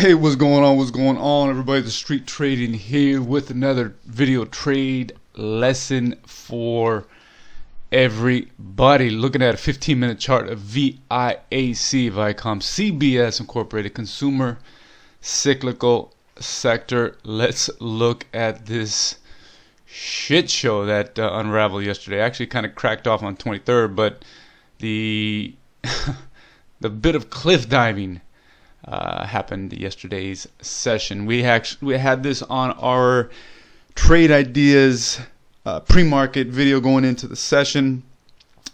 Hey, what's going on? What's going on, everybody? The Street Trading here with another video trade lesson for everybody. Looking at a 15-minute chart of VIAC, Viacom CBS Incorporated, Consumer Cyclical Sector. Let's look at this shit show that unraveled yesterday. Actually kind of cracked off on 23rd, but the the bit of cliff diving happened yesterday's session. We had this on our trade ideas pre-market video going into the session,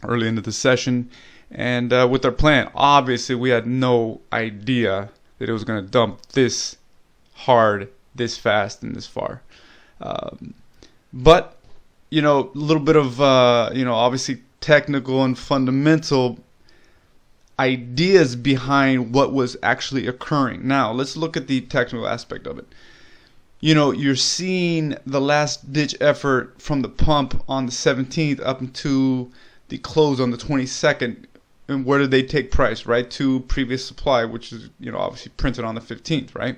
early into the session, and with our plan. Obviously, we had no idea that it was going to dump this hard, this fast, and this far. But a little bit of obviously technical and fundamental ideas behind what was actually occurring. Now, let's look at the technical aspect of it. You're seeing the last ditch effort from the pump on the 17th up into the close on the 22nd. And where did they take price? Right to previous supply, which is obviously printed on the 15th, right?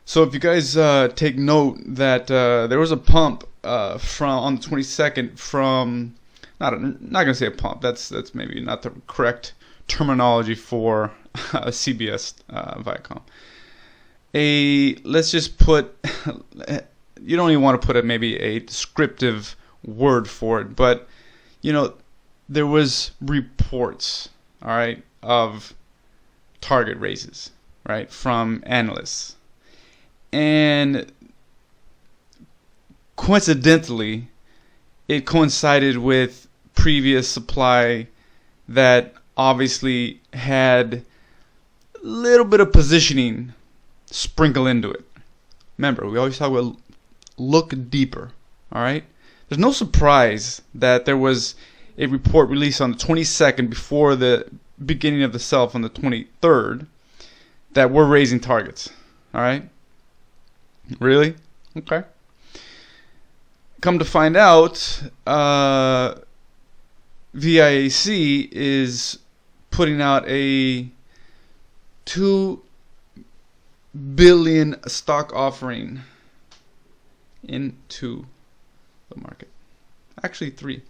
So if you guys take note that there was a pump on the 22nd from not gonna say a pump. That's maybe not the correct terminology for a CBS Viacom. Let's just put. You don't even want to put maybe a descriptive word for it, but there was reports, all right, of target raises, right, from analysts, and coincidentally, it coincided with previous supply that obviously had a little bit of positioning sprinkle into it. Remember, we always talk about look deeper, all right? There's no surprise that there was a report released on the 22nd before the beginning of the sell on the 23rd that we're raising targets, all right? Really? Okay. Come to find out, VIAC is putting out a $2 billion stock offering into the market. Actually, 3.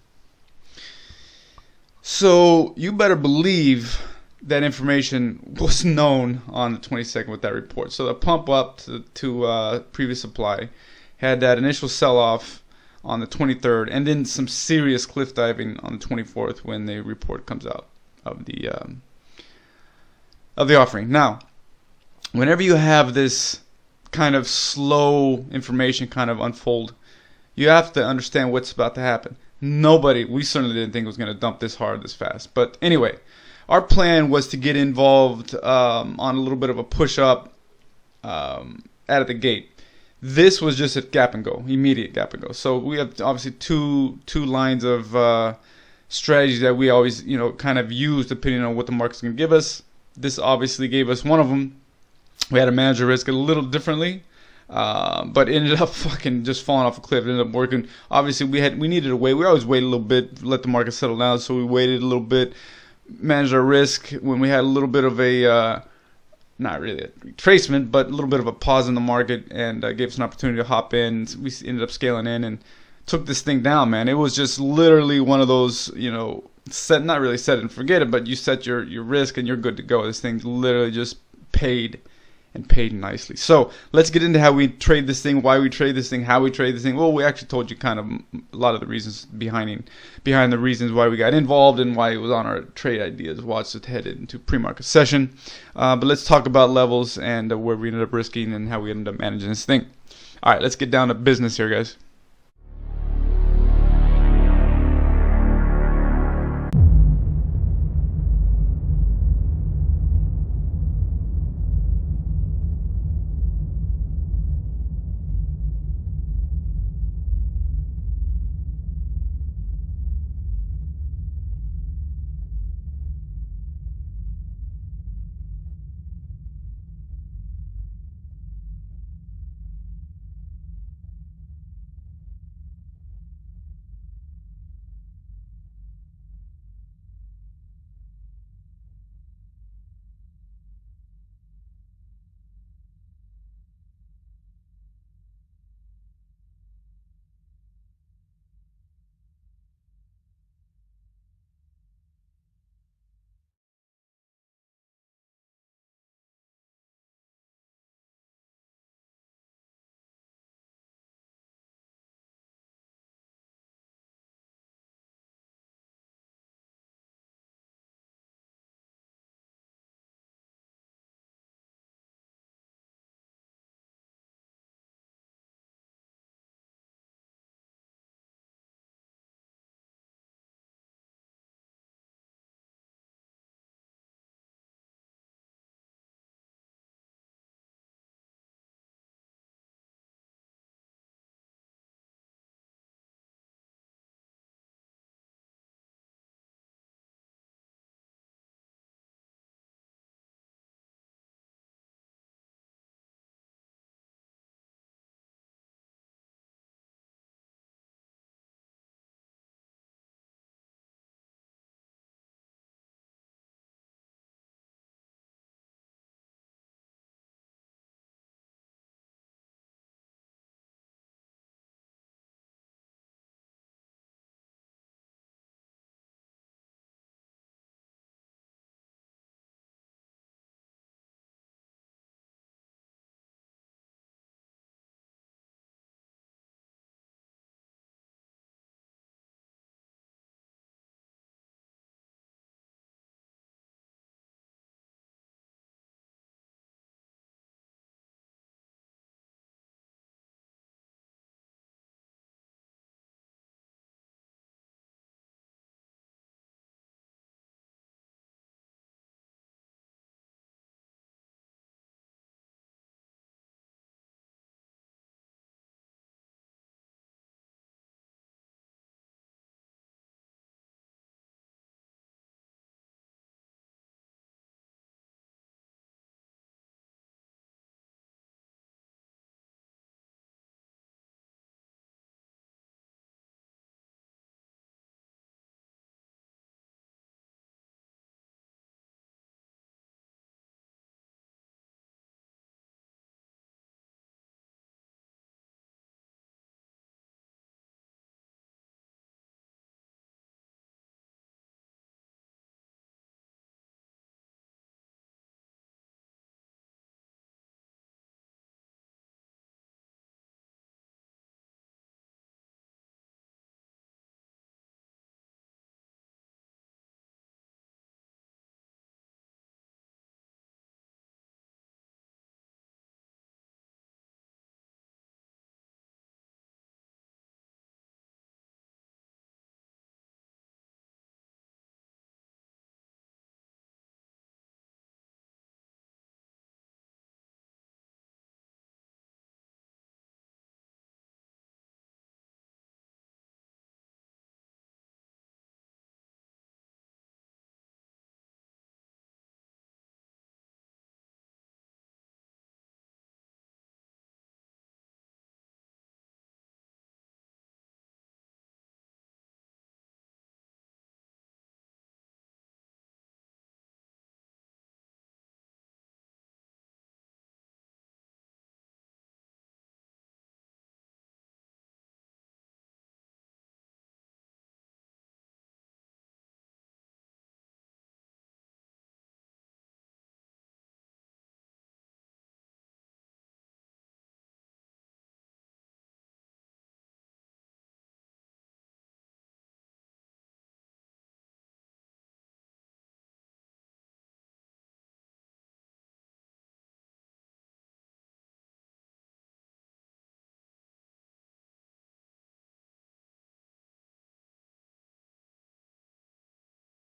So you better believe that information was known on the 22nd with that report. So the pump up to previous supply had that initial sell-off on the 23rd, and then some serious cliff diving on the 24th when the report comes out of the offering. Now, whenever you have this kind of slow information kind of unfold, you have to understand what's about to happen. We certainly didn't think it was going to dump this hard, this fast. But anyway, our plan was to get involved on a little bit of a push up out of the gate. This was just a gap and go, immediate gap and go. So we have obviously two lines of strategies that we always, kind of use depending on what the market's going to give us. This obviously gave us one of them. We had to manage the risk a little differently, but it ended up fucking just falling off a cliff. It ended up working. Obviously, we needed to wait. We always wait a little bit, let the market settle down. So we waited a little bit, managed our risk when we had a little bit of a not really a retracement, but a little bit of a pause in the market, and gave us an opportunity to hop in. We ended up scaling in and took this thing down, man. It was just literally one of those, not really set and forget it, but you set your risk and you're good to go. This thing literally just paid nicely. So let's get into how we trade this thing, why we trade this thing, how we trade this thing. Well, we actually told you kind of a lot of the reasons behind the reasons why we got involved and why it was on our trade ideas. Watch it headed into pre-market session. But let's talk about levels and where we ended up risking and how we ended up managing this thing. All right, let's get down to business here, guys.